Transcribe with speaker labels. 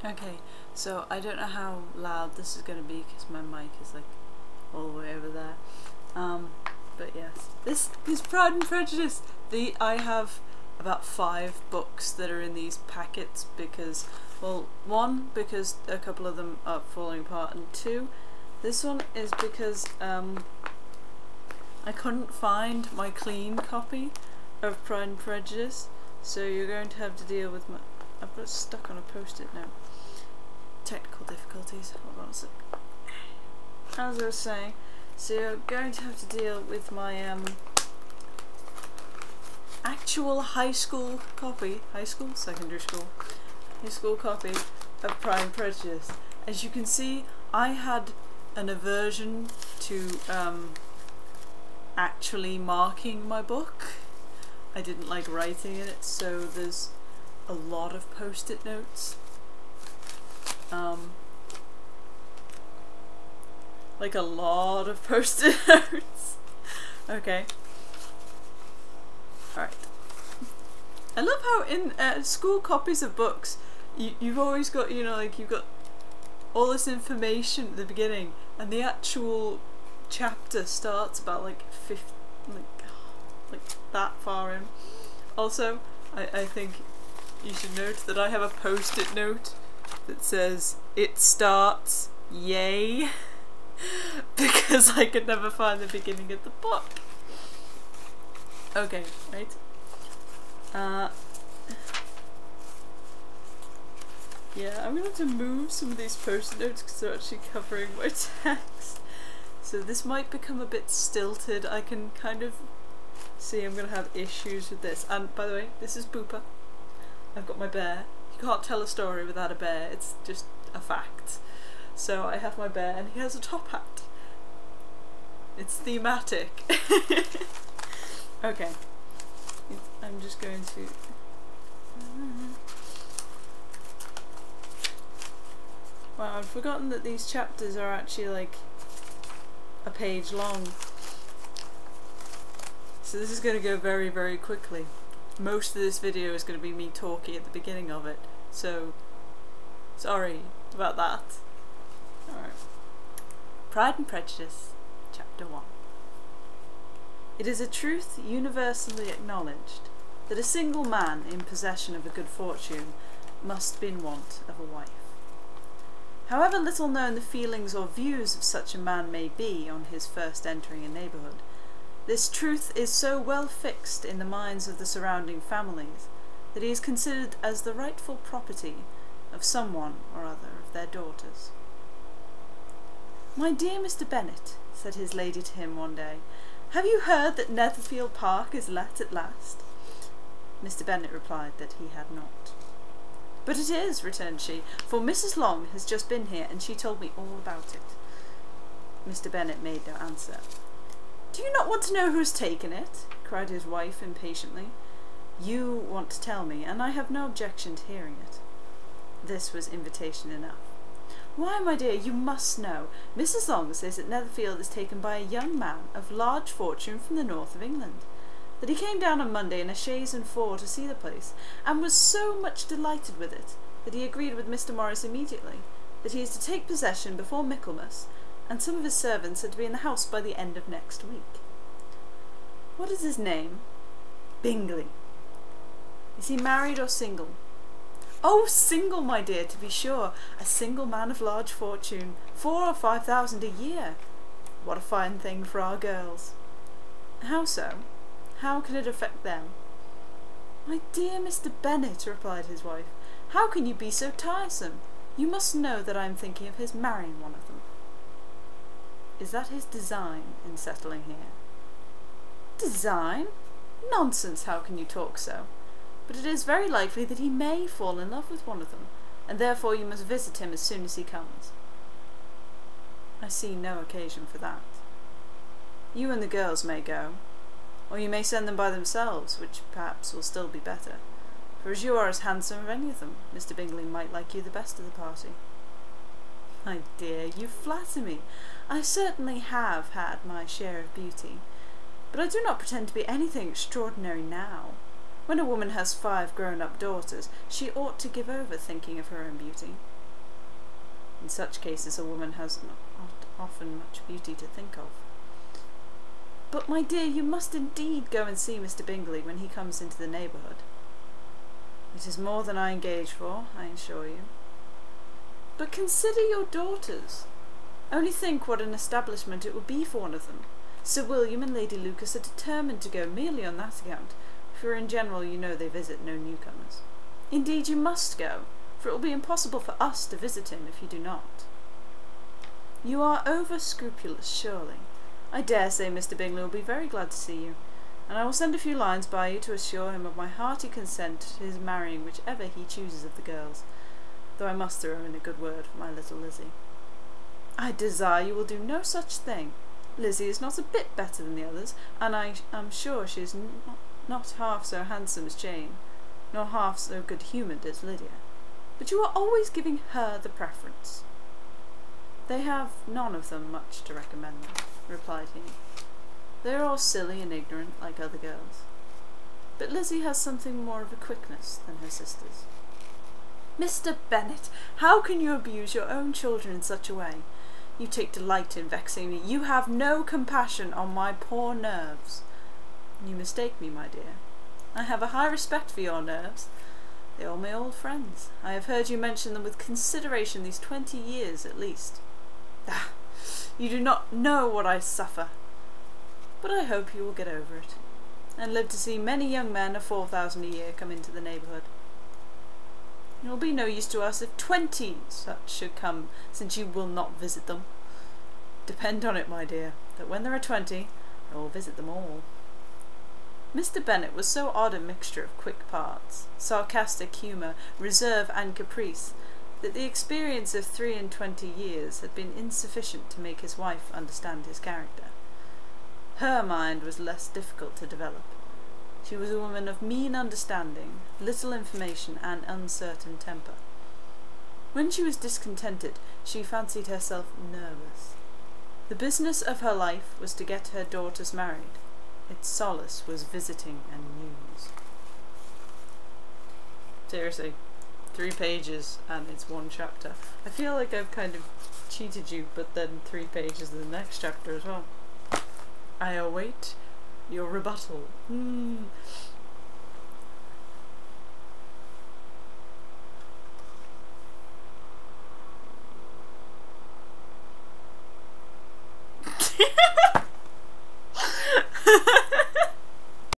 Speaker 1: Okay, so I don't know how loud this is going to be because my mic is like all the way over there. But yes, this is Pride and Prejudice. I have about 5 books that are in these packets because, well, 1, because a couple of them are falling apart, and 2, this one is because I couldn't find my clean copy of Pride and Prejudice, so you're going to have to deal with my... I've got it stuck on a post-it now. Technical difficulties. Hold on a sec. As I was saying, so you're going to have to deal with my actual high school copy, secondary school, high school copy of Pride and Prejudice. As you can see, I had an aversion to actually marking my book. I didn't like writing in it, so there's a lot of post-it notes. Like a lot of post-it notes. Okay. Alright. I love how in school copies of books, you've always got, you know, like you've got all this information at the beginning, and the actual chapter starts about like 50, like that far in. Also, I think you should note that I have a post-it note that says, "It starts, yay," because I could never find the beginning of the book. Okay, right. Yeah, I'm gonna have to move some of these post-it notes because they're actually covering my text. So this might become a bit stilted. I can kind of see I'm gonna have issues with this. And by the way, this is Booper. I've got my bear. You can't tell a story without a bear, it's just a fact. So I have my bear and he has a top hat. It's thematic. Okay. I'm just going to... Wow, I'd forgotten that these chapters are actually like a page long. So this is going to go very, very quickly. Most of this video is going to be me talking at the beginning of it, so sorry about that. Alright. Pride and Prejudice, Chapter 1. It is a truth universally acknowledged that a single man in possession of a good fortune must be in want of a wife. However little known the feelings or views of such a man may be on his first entering a neighbourhood, this truth is so well fixed in the minds of the surrounding families that he is considered as the rightful property of someone or other of their daughters. "My dear Mr. Bennet," said his lady to him one day, "have you heard that Netherfield Park is let at last?" Mr. Bennet replied that he had not. "But it is," returned she, "for Mrs. Long has just been here, and she told me all about it." Mr. Bennet made no answer. "Do you not want to know who has taken it?" cried his wife impatiently. "You want to tell me, and I have no objection to hearing it." This was invitation enough. "Why, my dear, you must know. Mrs. Long says that Netherfield is taken by a young man of large fortune from the north of England, that he came down on Monday in a chaise and four to see the place, and was so much delighted with it, that he agreed with Mr. Morris immediately, that he is to take possession before Michaelmas, and some of his servants are to be in the house by the end of next week." "What is his name?" "Bingley." "Is he married or single?" "Oh, single, my dear, to be sure. A single man of large fortune, 4,000 or 5,000 a year. What a fine thing for our girls." "How so? How can it affect them?" "My dear Mr. Bennet," replied his wife, "how can you be so tiresome? You must know that I am thinking of his marrying one of them." "Is that his design in settling here?" "Design? Nonsense, how can you talk so? But it is very likely that he may fall in love with one of them, and therefore you must visit him as soon as he comes." "I see no occasion for that." "You and the girls may go, or you may send them by themselves, which perhaps will still be better, for as you are as handsome of any of them, Mr. Bingley might like you the best of the party." "My dear, you flatter me. I certainly have had my share of beauty, but I do not pretend to be anything extraordinary now. When a woman has 5 grown-up daughters, she ought to give over thinking of her own beauty. In such cases a woman has not often much beauty to think of. But my dear, you must indeed go and see Mr. Bingley when he comes into the neighbourhood. It is more than I engage for, I assure you. But consider your daughters. Only think what an establishment it would be for one of them. Sir William and Lady Lucas are determined to go merely on that account, for in general you know they visit no newcomers. Indeed you must go, for it will be impossible for us to visit him if you do not. You are over-scrupulous, surely. I dare say Mr. Bingley will be very glad to see you, and I will send a few lines by you to assure him of my hearty consent to his marrying whichever he chooses of the girls, though I must throw in a good word for my little Lizzie. I desire you will do no such thing. Lizzie is not a bit better than the others, and I am sure she is not half so handsome as Jane, nor half so good-humoured as Lydia. But you are always giving her the preference. They have none of them much to recommend them, replied he. They are all silly and ignorant, like other girls. But Lizzie has something more of a quickness than her sisters. Mr. Bennet, how can you abuse your own children in such a way? You take delight in vexing me. You have no compassion on my poor nerves. You mistake me, my dear. I have a high respect for your nerves. They are my old friends. I have heard you mention them with consideration these 20 years at least. Ah, you do not know what I suffer. But I hope you will get over it, and live to see many young men of 4,000 a year come into the neighbourhood. It will be no use to us if 20 such should come, since you will not visit them. Depend on it, my dear, that when there are 20, I will visit them all. Mr. Bennet was so odd a mixture of quick parts, sarcastic humour, reserve and caprice, that the experience of 23 years had been insufficient to make his wife understand his character. Her mind was less difficult to develop. She was a woman of mean understanding, little information, and uncertain temper. When she was discontented, she fancied herself nervous. The business of her life was to get her daughters married. Its solace was visiting and news. Seriously, 3 pages and it's 1 chapter. I feel like I've kind of cheated you, but then 3 pages in the next chapter as well. I await your rebuttal.